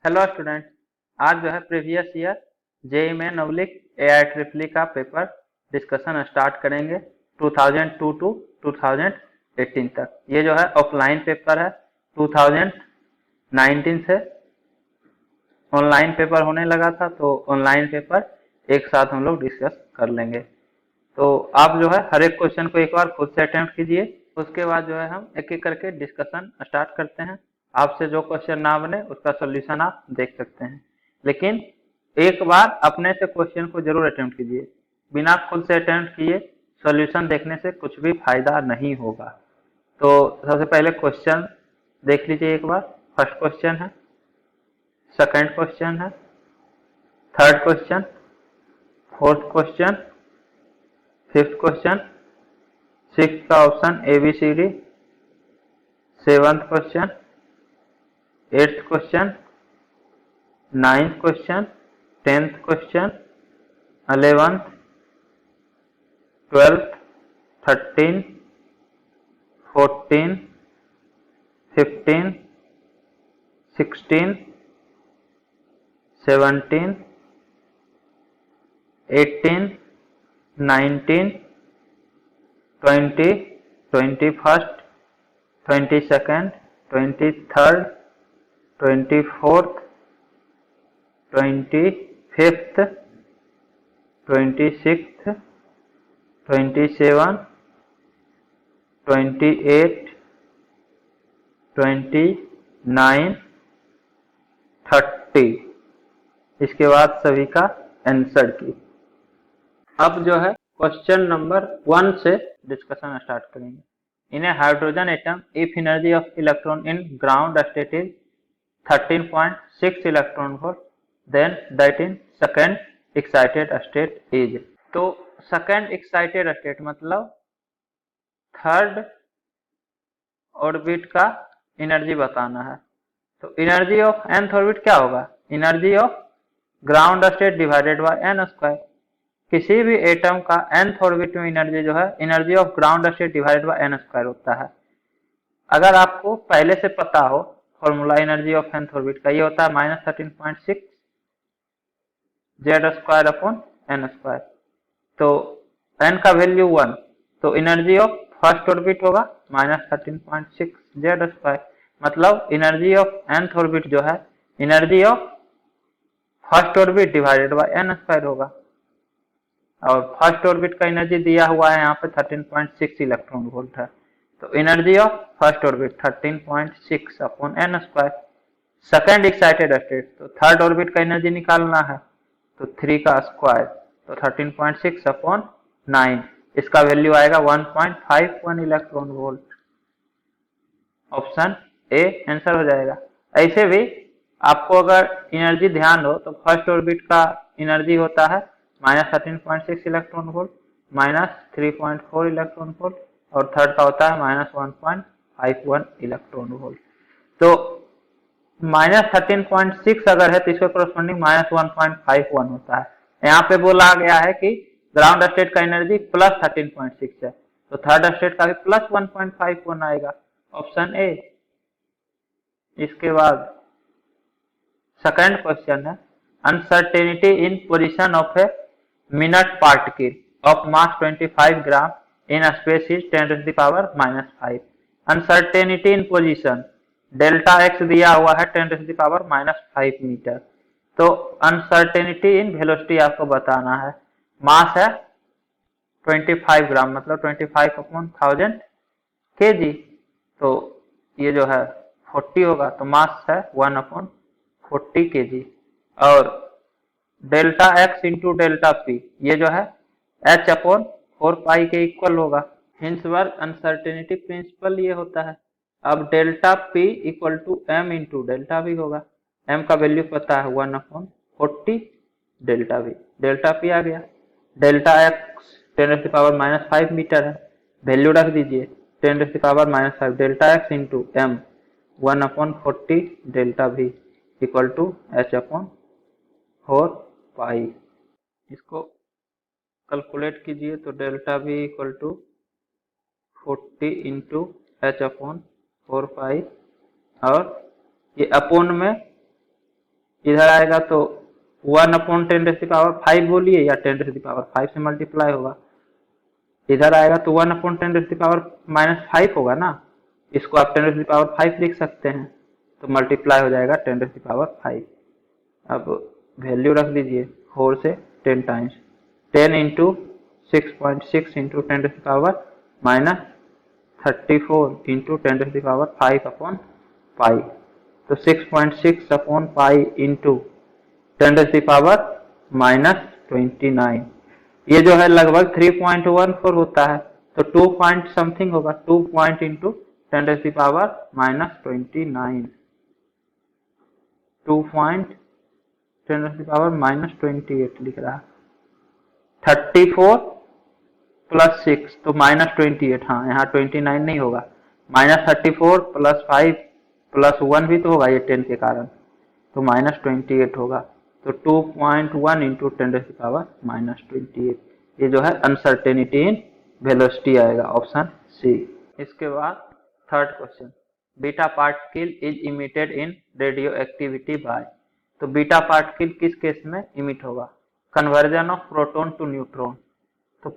Hello student. आज जो है previous year JEE main oblique AI triple का पेपर डिस्कशन स्टार्ट करेंगे 2002 टू 2018 तक। ये जो है ऑफलाइन पेपर है। 2019 से ऑनलाइन पेपर होने लगा था, तो ऑनलाइन पेपर एक साथ हम लोग डिस्कस कर लेंगे। तो आप जो है हर एक क्वेश्चन को एक बार खुद से अटेम्प्ट कीजिए, उसके बाद जो है हम एक एक करके डिस्कशन स्टार्ट करते हैं। आपसे जो क्वेश्चन ना बने उसका सोल्यूशन आप देख सकते हैं, लेकिन एक बार अपने से क्वेश्चन को जरूर अटेम्प्ट कीजिए। बिना खुद से अटेम्प्ट किए सोल्यूशन देखने से कुछ भी फायदा नहीं होगा। तो सबसे पहले क्वेश्चन देख लीजिए एक बार। फर्स्ट क्वेश्चन है, सेकंड क्वेश्चन है, third question, fourth question, fifth question, six का option ABCD, seventh question, eighth question, ninth question, 10th question, 11th, 12th, 13, 14, 15, 16, 17, 18, 19, 20, 21st, 22nd, 23rd, 24th, 25th, 26th, 27, 28, 29, 30। इसके बाद सभी का आंसर की। अब जो है क्वेश्चन नंबर 1 से डिस्कशन स्टार्ट करेंगे। In a hydrogen atom if energy of electron in ground state is 13.6 electron volt, then that in second excited state is. तो सेकेंड एक्साइटेड स्टेट मतलब थर्ड ऑर्बिट का energy बताना है। तो energy of nth orbit क्या होगा? Energy of ground state divided by n square. किसी भी एटम का nth ऑर्बिट में एनर्जी जो है energy of ground state divided by n square होता है। अगर आपको पहले से पता हो formula energy of nth orbit का, ये होता है -13.6 z square upon n square. तो n का वैल्यू 1, तो एनर्जी ऑफ फर्स्ट ऑर्बिट होगा -13.6 z स्क्वायर। मतलब एनर्जी ऑफ nth ऑर्बिट जो है energy of first orbit divided by n square होगा। और फर्स्ट ऑर्बिट का एनर्जी दिया हुआ है यहाँ पे 13.6 इलेक्ट्रॉन वोल्ट है। तो energy of first orbit 13.6 upon n square. Second excited state, तो थर्ड ऑर्बिट का एनर्जी निकालना है, तो 3 का स्क्वायर, तो 13.6 अपॉन 9। इसका वैल्यू आएगा 1.51 electron volt. Option A answer हो जाएगा। ऐसे भी आपको अगर एनर्जी ध्यान हो तो फर्स्ट ऑर्बिट का एनर्जी होता है -13.6 इलेक्ट्रॉन वोल्ट, -3.4 इलेक्ट्रॉन वोल्ट, और थर्ड का होता है -1.51 इलेक्ट्रॉन वोल्ट। तो -13.6 अगर है तो इसका कोरस्पॉन्डिंग -1.51 होता है। यहाँ पे बोला गया है कि ग्राउंड स्टेट का एनर्जी +13.6 है, तो थर्ड स्टेट का भी +1.51 आएगा। Option A. इसके बाद सेकंड क्वेश्चन है, uncertainty in position of a minute particle of mass 25 gram in space is 10⁻⁻5। Uncertainty in position delta x दिया हुआ है 10⁻⁻5 मीटर। तो अनसर्टेनिटी इन वेलोसिटी आपको बताना है। मास है 25 ग्राम मतलब 25/1000 kg, तो ये जो है 40 होगा, तो मास है 1/40 kg। और delta x into delta P, ये जो है h/4 के इक्वल होगा। हिंसबर्ग अनसर्टेनिटी प्रिंसिपल ये होता है। अब delta P equal to m into delta V होगा। m का वैल्यू पता है 1/40 डेल्टा वी, डेल्टा पी आ गया। डेल्टा x 10⁻⁻5 मीटर है, वैल्यू रख दीजिए 10⁻⁻5 delta x into m 1/40 delta V equal to h/4 pi. इसको कैलकुलेट कीजिए तो delta V equal to 40 into h/4 pi, और ये अपोन में इधर आएगा तो 1/10⁵ बोलिए या 10⁵ से मल्टीप्लाई होगा। इधर आएगा तो 1/10⁻⁵ होगा ना, इसको आप 10⁵ लिख सकते हैं, तो मल्टीप्लाई हो जाएगा 10⁵। अब वैल्यू रख दीजिए 4 से 10 टाइम्स, 10 इंटू 6.6 इंटू 10⁻34 इंटू 10⁵/पाई, तो 6.6 अपॉन पाई इंटू 10⁻29। ये जो है लगभग 3.14 होता है, तो 2 पॉइंट समथिंग होगा, 2 पॉइंट इंटू 10⁻29, 2 पॉइंट 10⁻28 लिख रहा है। 34 प्लस 6 तो -28, हाँ यहाँ 29 नहीं होगा, -34 प्लस 5 प्लस 1 भी तो होगा ये 10 के कारण, तो -28 होगा। तो 2.1 इंटू 10⁻28, ये जो है अनसर्टेनिटी इन वेलोसिटी आएगा, ऑप्शन सी। इसके बाद third question, beta particle is emitted in radio activity by. तो बीटा पार्टिकल किस केस में इमिट होगा? Conversion of proton to neutron. तो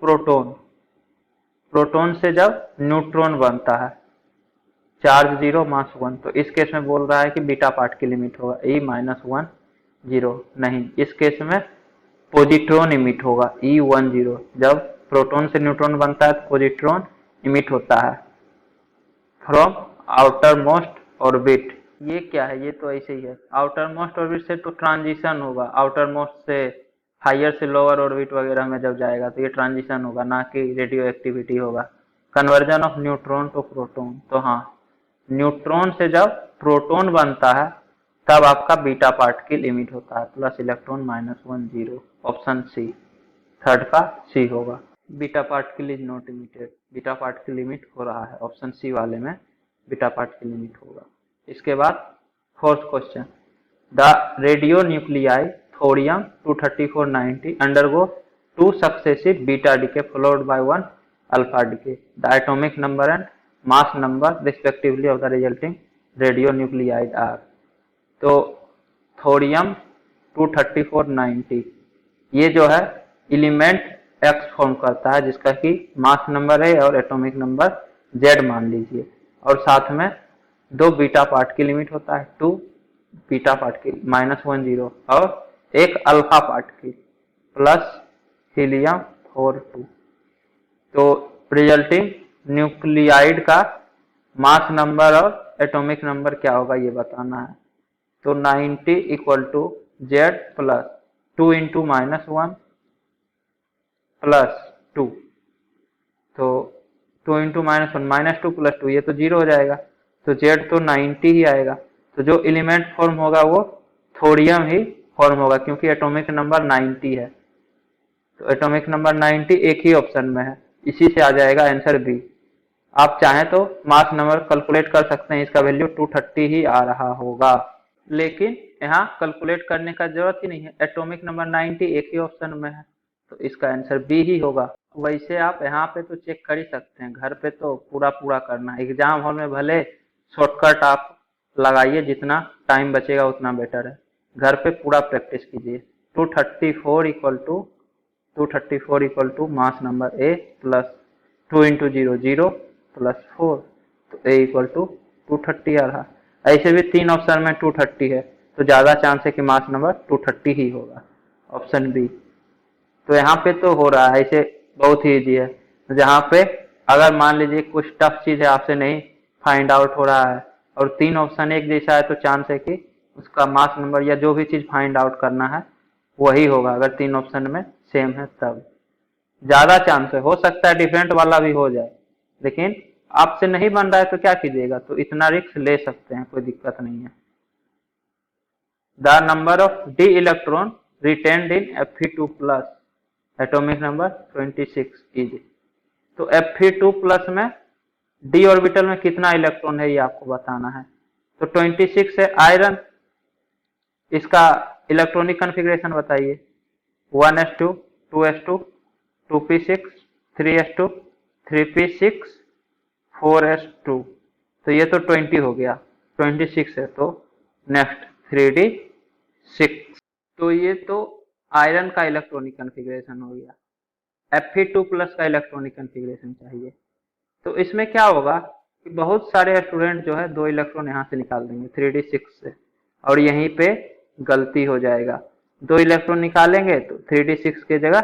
प्रोटॉन से जब न्यूट्रॉन बनता है, चार्ज 0 मास 1, तो इस केस में बोल रहा है कि बीटा पार्टिकल इमिट होगा, E-1 0 नहीं, इस केस में पॉजिट्रॉन इमिट होगा, E10। जब प्रोटॉन से न्यूट्रॉन बनता है तो पॉजिट्रॉन इमिट होता है फ्रॉम आउटर मोस्ट ऑर्बिट। ये क्या है? ये तो ऐसे ही है, आउटर मोस्ट ऑर्बिट से तो ट्रांजिशन होगा, आउटर मोस्ट से हायर से लोअर ऑर्बिट वगैरह में जब जाएगा तो ये ट्रांजिशन होगा, ना कि रेडियो एक्टिविटी होगा। Conversion of neutron to proton, तो हाँ, न्यूट्रॉन से जब प्रोटॉन बनता है तब आपका बीटा पार्टिकल इमिट होता है, plus electron -1 0, option C, third का सी होगा। Beta particle is not emitted, beta particle emit हो रहा है, ऑप्शन सी वाले में बीटा पार्टिकल इमिट होगा। इसके बाद fourth question, the radio nuclei thorium 23490 undergo 2 successive beta decay followed by 1 alpha decay, the atomic number and mass number respectively of the resulting radio nuclide are. तो thorium 23490 ये जो है element X form करता है, जिसका कि mass number है और एटॉमिक नंबर Z मान लीजिए, और साथ में 2 बीटा पार्टिकल इमिट होता है, 2 बीटा पार्टिकल -1 0 और एक अल्फा पार्टिकल प्लस हीलियम 4 2। तो रिजल्टिंग न्यूक्लियाइड का मास नंबर और एटॉमिक नंबर क्या होगा ये बताना है। तो 90 equal to Z plus 2 into -1 plus 2, तो 2 इंटू -1 -2 प्लस 2, ये तो 0 हो जाएगा, तो Z तो 90 ही आएगा। तो जो एलिमेंट फॉर्म होगा वो थोरियम ही फॉर्म होगा, क्योंकि एटॉमिक नंबर 90 है, तो एटॉमिक नंबर 90 एक ही ऑप्शन में है, इसी से आ जाएगा आंसर बी। आप चाहें तो मास नंबर कैलकुलेट कर सकते हैं, इसका वैल्यू 230 ही आ रहा होगा, लेकिन यहाँ कैलकुलेट करने का जरूरत ही नहीं है, एटॉमिक नंबर 90 एक ही ऑप्शन में है, तो इसका आंसर बी ही होगा। वैसे आप यहाँ पे तो चेक कर ही सकते हैं, घर पे तो पूरा करना है, एग्जाम हॉल में भले शॉर्टकट आप लगाइए, जितना टाइम बचेगा उतना बेटर है, घर पे पूरा प्रैक्टिस कीजिए। 234 equal to mass number A plus 2 into 0 0 plus 4, तो ए इक्वल टू 230 आ रहा। ऐसे भी 3 ऑप्शन में 230 है, तो ज्यादा चांस है कि मास नंबर 230 ही होगा, ऑप्शन बी। तो यहाँ पे तो हो रहा है, ऐसे बहुत ही इजी है, जहाँ पे अगर मान लीजिए कुछ टफ चीज है आपसे नहीं फाइंड आउट हो रहा है और 3 ऑप्शन एक जैसा है, तो चांस है कि उसका मास नंबर या जो भी चीज फाइंड आउट करना है वही होगा, अगर 3 ऑप्शन में सेम है तब ज्यादा चांस है। हो सकता है डिफरेंट वाला भी हो जाए, लेकिन आपसे नहीं बन रहा है तो क्या कीजिएगा, तो इतना रिस्क ले सकते हैं, कोई दिक्कत नहीं है। The number of D electron retained in Fe2 plus, atomic number 26 is. तो Fe2 प्लस में डी ऑर्बिटल में कितना इलेक्ट्रॉन है ये आपको बताना है। तो 26 है आयरन, इसका इलेक्ट्रॉनिक कॉन्फ़िगरेशन बताइए, 1s2 2s2 2p6 3s2 3p6 4s2, तो ये तो 20 हो गया, 26 है, तो नेक्स्ट 3d6 6। तो ये तो आयरन का इलेक्ट्रॉनिक कन्फिग्रेशन हो गया। Fe2+ का इलेक्ट्रॉनिक कन्फिग्रेशन चाहिए। तो इसमें क्या होगा कि बहुत सारे स्टूडेंट जो है 2 इलेक्ट्रॉन यहाँ से निकाल देंगे 3d6 से, और यहीं पे गलती हो जाएगा। 2 इलेक्ट्रॉन निकालेंगे तो 3d6 की जगह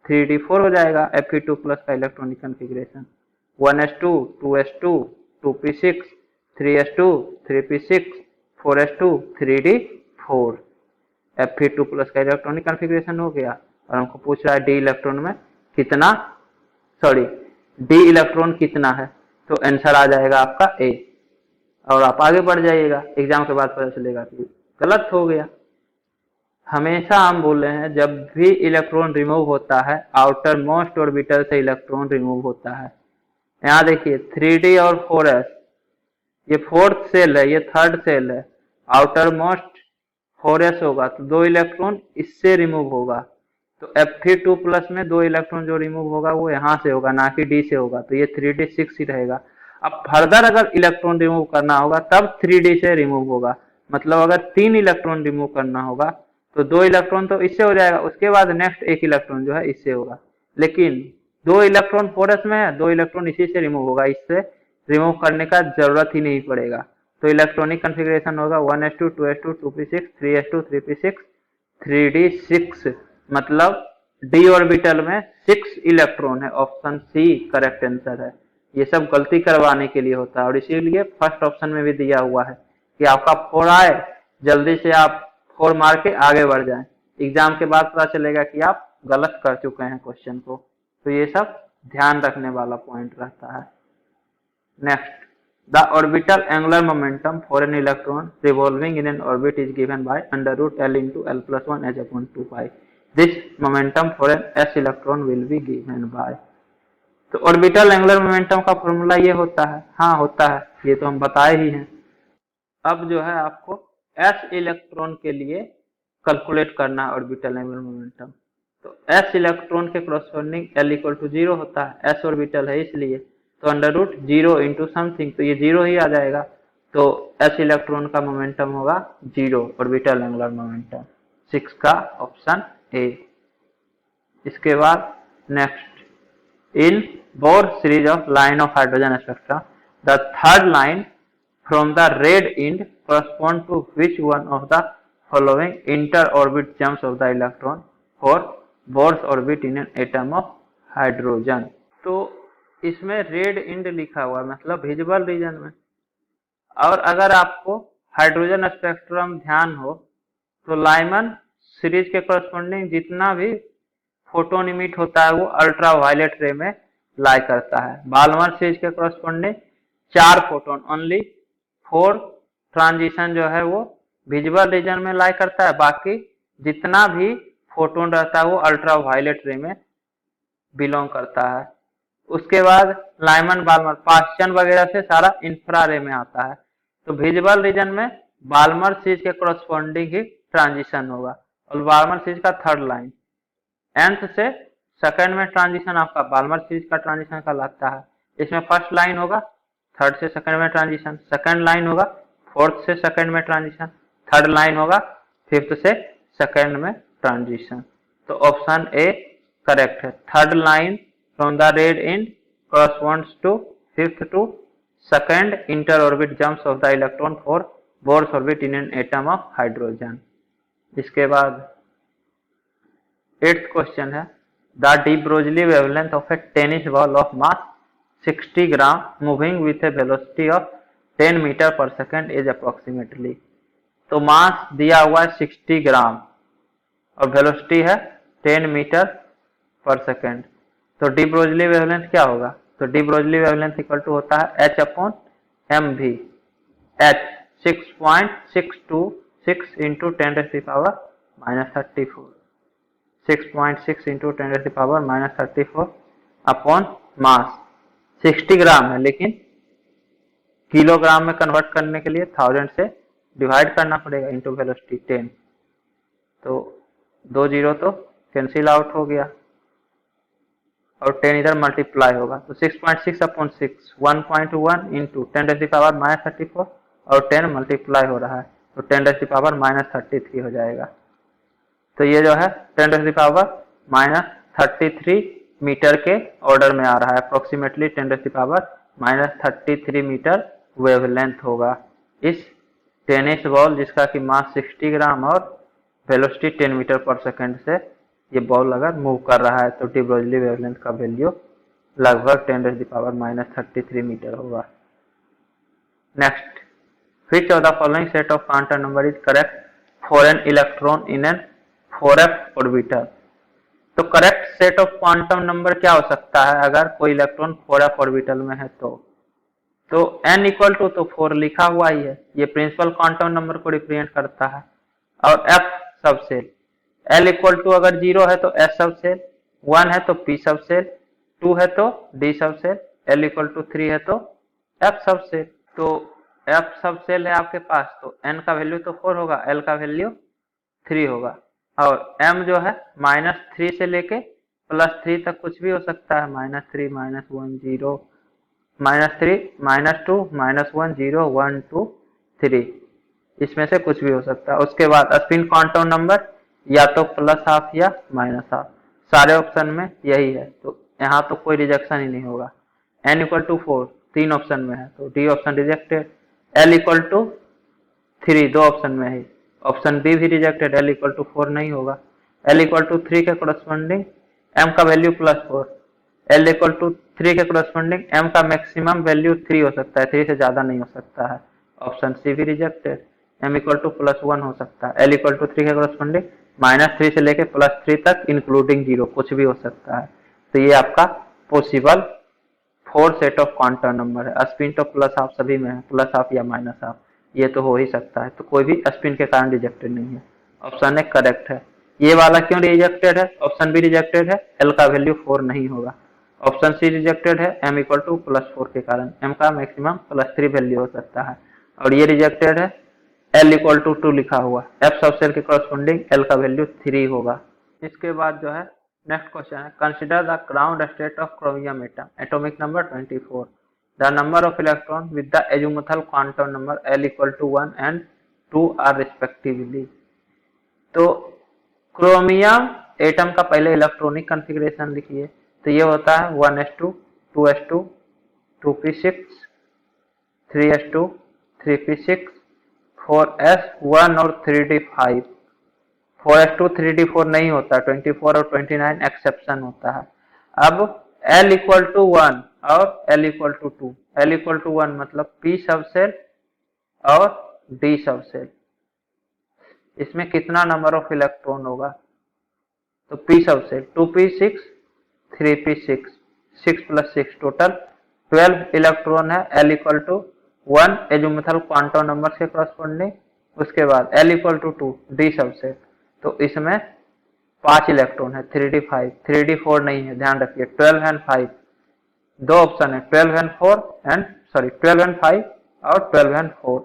3d4 हो जाएगा। Fe2+ का electronic configuration 1s2 2s2 2p6 3s2 3p6 4s2 3d4। Fe2+ का इलेक्ट्रॉनिक कन्फिग्रेशन हो गया। और हमको पूछ रहा है डी इलेक्ट्रॉन में कितना, सॉरी डी इलेक्ट्रॉन कितना है, तो आंसर आ जाएगा आपका ए। और आप आगे बढ़ जाइएगा, एग्जाम के बाद पता चलेगा कि गलत हो गया। हमेशा हम बोल रहे हैं जब भी इलेक्ट्रॉन रिमूव होता है आउटर मोस्ट ऑर्बिटल से इलेक्ट्रॉन रिमूव होता है। यहाँ देखिए 3d और 4s, ये फोर्थ सेल है, ये थर्ड सेल है, आउटर मोस्ट 4s होगा तो 2 इलेक्ट्रॉन इससे रिमूव होगा। तो Fe2+ में 2 इलेक्ट्रॉन जो रिमूव होगा वो यहाँ से होगा, ना कि डी से होगा, तो ये 3d6 ही रहेगा। अब फर्दर अगर इलेक्ट्रॉन रिमूव करना होगा तब 3d से रिमूव होगा। मतलब अगर 3 इलेक्ट्रॉन रिमूव करना होगा तो 2 इलेक्ट्रॉन तो इससे हो जाएगा, उसके बाद नेक्स्ट 1 इलेक्ट्रॉन जो है इससे होगा। लेकिन 2 इलेक्ट्रॉन 4s में है, 2 इलेक्ट्रॉन इसी से रिमूव होगा, इससे रिमूव करने का जरूरत ही नहीं पड़ेगा। तो इलेक्ट्रॉनिक कन्फिग्रेशन होगा 1s2 2s2 2p6 3s2 3p6 3d6। मतलब डी ऑर्बिटल में 6 इलेक्ट्रॉन है। ऑप्शन सी करेक्ट आंसर है। ये सब गलती करवाने के लिए होता है और इसीलिए फर्स्ट ऑप्शन में भी दिया हुआ है कि आपका 4 आए, जल्दी से आप 4 मार के आगे बढ़ जाएं। एग्जाम के बाद पता चलेगा कि आप गलत कर चुके हैं क्वेश्चन को। तो ये सब ध्यान रखने वाला पॉइंट रहता है। Next, the orbital angular momentum for an electron revolving in an orbit is given by under root L into L plus 1 h upon 2 pi. This momentum for an s electron will be given by। तो orbital angular momentum का formula ये होता है, हाँ होता है, ये तो हम बताए ही हैं। अब जो है आपको s इलेक्ट्रॉन के लिए कैलकुलेट करना है ऑर्बिटल एंगुलर मोमेंटम। तो s इलेक्ट्रॉन के कॉरस्पॉन्डिंग L इक्वल टू 0 होता है, s ऑर्बिटल है इसलिए, तो अंडर रूट 0 इंटू समथिंग, तो ये 0 ही आ जाएगा। तो s इलेक्ट्रॉन का मोमेंटम होगा 0, ऑर्बिटल एंगुलर मोमेंटम। 6 का ऑप्शन ए। इसके बाद next, in bore series of line of hydrogen spectrum the third line from the red and correspond to which one of the following inter orbit jumps of the electron for Bohr's orbit in an atom of hydrogen। तो इसमें red and लिखा हुआ है, मतलब visible region में। और अगर आपको हाइड्रोजन स्पेक्ट्रम ध्यान हो तो लाइमन सीरीज के कॉरस्पॉन्डिंग जितना भी फोटोन इमिट होता है वो अल्ट्रा वायलेट रे में लाई करता है। बाल्मर सीरीज के कॉरस्पॉन्डिंग 4 फोटोन, ओनली 4 ट्रांजिशन जो है वो विजिबल रीजन में लाई करता है, बाकी जितना भी फोटोन रहता है वो अल्ट्रा वायलेट रे में बिलोंग करता है। उसके बाद लाइमन बाल्मर पास्चन वगैरह से सारा इंफ्रा रे में आता है। तो विजिबल रीजन में बाल्मर सीरीज के कॉरस्पॉन्डिंग ही ट्रांजिशन होगा, और बाल्मर सीरीज का थर्ड लाइन nth से सेकंड में ट्रांजिशन आपका बाल्मर सीरीज का ट्रांजिशन कहलाता है। इसमें फर्स्ट लाइन होगा, थर्ड से सेकंड में ट्रांजिशन, सेकंड लाइन होगा, फोर्थ से सेकंड में ट्रांजिशन, थर्ड लाइन होगा, फिफ्थ से सेकंड में ट्रांजिशन। तो ऑप्शन ए करेक्ट है। Third line from the red end corresponds to fifth to second interorbit jumps of the electron for Bohr's orbit in an atom of hydrogen। इसके बाद 8th question है, the de Broglie wavelength of a tennis ball of mass 60 gram moving with a velocity of 10 metre पर second is approximately। तो मास दिया हुआ है 60 ग्राम और velocity है 10 मीटर पर सेकेंड। तो डी ब्रोगली वेवलेंथ क्या होगा? तो de Broglie wavelength equal to होता है h upon m v. h 6.626 into 10⁻⁻34, 6.6 into 10⁻⁻34 upon mass. 60 gram है लेकिन किलोग्राम में कन्वर्ट करने के लिए 1000 से डिवाइड करना पड़ेगा इंटू वेलोसिटी 10। तो 2 जीरो तो कैंसिल आउट हो गया और 10 इधर मल्टीप्लाई होगा, तो 6.6 अपॉन 6 1.1 इंटू 10⁻⁻34 और 10 मल्टीप्लाई हो रहा है तो 10⁻³ हो जाएगा। तो ये जो है 10⁻³ मीटर के ऑर्डर में आ रहा है, अप्रोक्सीमेटली 10⁻³ मीटर वेवलेंथ होगा। इस टेनिस बॉल जिसका कि मास 60 ग्राम और वेलोसिटी 10 मीटर पर सेकंड से ये बॉल अगर मूव कर रहा है तो डी ब्रोगली वेवलेंथ का वैल्यू लगभग 10⁻³ मीटर होगा। Next, which of the following set of quantum number is correct for an electron in an 4f orbital? तो correct set of quantum number क्या हो सकता है अगर कोई इलेक्ट्रॉन 4f ऑर्बिटल में है तो n इक्वल टू तो 4 लिखा हुआ ही है, ये प्रिंसिपल क्वांटम नंबर को रिप्रेजेंट करता है, और f subshell, l equal to अगर 0 है तो s सबसेल, 1 है तो p सबसेल, 2 है तो d subshell, l equal to 3 है तो f सबसेल। तो f सबसेल है आपके पास तो n का वैल्यू तो 4 होगा, l का वैल्यू 3 होगा, और m जो है -3 से लेके +3 तक कुछ भी हो सकता है, -3 -1 0 -3 -2 -1 0 1 2 3, इसमें से कुछ भी हो सकता है। उसके बाद स्पिन क्वांटम नंबर या तो +12 या -12, सारे ऑप्शन में यही है, तो यहाँ तो कोई रिजेक्शन ही नहीं होगा। n इक्वल टू 4 3 ऑप्शन में है तो D option rejected, l equal to 3 2 option में है, ऑप्शन बी भी रिजेक्टेड, l इक्वल टू 4 नहीं होगा। l इक्वल टू 3 के कोरस्पॉन्डिंग m का वैल्यू +4, l इक्वल टू 3 के कोरस्पॉन्डिंग m का मैक्सिमम वैल्यू 3 हो सकता है, 3 से ज्यादा नहीं हो सकता है, ऑप्शन सी भी रिजेक्टेड। m इक्वल टू +1 हो सकता है, l इक्वल टू 3 के कोरस्पॉन्डिंग -3 से लेके +3 तक इंक्लूडिंग 0 कुछ भी हो सकता है। तो ये आपका possible 4 set of quantum number है। स्पिन तो +12 सभी में है, +12 या -12 ये तो हो ही सकता है, तो कोई भी स्पिन के कारण रिजेक्टेड नहीं है, ऑप्शन ए करेक्ट है। ये वाला क्यों रिजेक्टेड है, ऑप्शन बी रिजेक्टेड है, एल का वैल्यू 4 नहीं होगा, ऑप्शन सी रिजेक्टेड है, m इक्वल टू +4 के कारण, m का मैक्सिमम +3 वैल्यू हो सकता है, और ये रिजेक्टेड है, l इक्वल टू 2 लिखा हुआ, f सबसेल के कॉरस्पॉन्डिंग l का वैल्यू 3 होगा। इसके बाद जो है नेक्स्ट क्वेश्चन है, consider the ground state of chromium atom, atomic number 24, the number of electron with the azimuthal quantum number l equal to 1 and 2 are respectively। तो chromium atom का पहले इलेक्ट्रॉनिक कॉन्फ़िगरेशन लिखिए, तो ये होता है 1s2 2s2 2p6 3s2 3p6 4s1 और 3d5, 4s2 3d4 नहीं होता, 24 और 29 एक्सेप्शन होता है। अब l इक्वल टू 1 और l equal to 2, l equal to 1 मतलब p सबसेल और d सबसेल, इसमें कितना नंबर ऑफ इलेक्ट्रॉन होगा, तो p subshell 2p6 3p6 6 + 6 total 12 electron है, l equal to 1 azimuthal quantum number के कॉरस्पॉन्डिंग, उसके बाद l equal to 2 d subshell, तो इसमें 5 इलेक्ट्रॉन है, 3d5 3d4 नहीं है, ध्यान रखिए, 12 एंड 5 दो ऑप्शन है, 12 एंड 5 और 12 एंड 4,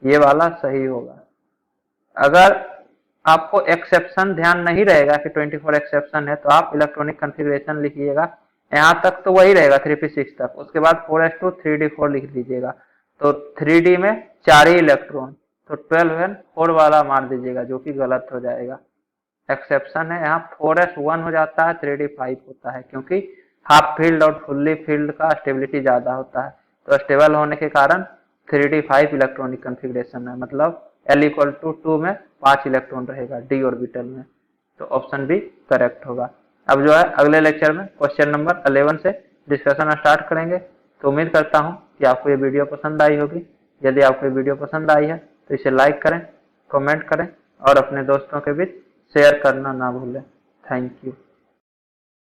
ये वाला सही होगा। अगर आपको एक्सेप्शन ध्यान नहीं रहेगा कि 24 एक्सेप्शन है तो आप इलेक्ट्रॉनिक कॉन्फ़िगरेशन लिखिएगा, यहाँ तक तो वही रहेगा 3p6 तक, उसके बाद 4s2 3d4 लिख दीजिएगा, तो 3d में 4 ही इलेक्ट्रॉन, तो 12 एंड 4 वाला मार दीजिएगा जो कि गलत हो जाएगा, एक्सेप्शन है यहाँ 4s1 हो जाता है 3d5 होता है, क्योंकि हाफ फील्ड और फुल्ली फील्ड का स्टेबिलिटी ज्यादा होता है, तो स्टेबल होने के कारण 3d5 इलेक्ट्रॉनिक कॉन्फ़िगरेशन है, मतलब l इक्वल टू 2 में 5 इलेक्ट्रॉन रहेगा d ऑर्बिटल में, तो ऑप्शन बी करेक्ट होगा। अब जो है अगले लेक्चर में क्वेश्चन नंबर 11 से डिस्कशन स्टार्ट करेंगे, तो उम्मीद करता हूँ कि आपको ये वीडियो पसंद आई होगी। यदि आपको ये वीडियो पसंद आई है तो इसे लाइक करें, कमेंट करें और अपने दोस्तों के बीच शेयर करना ना भूलें। Thank you.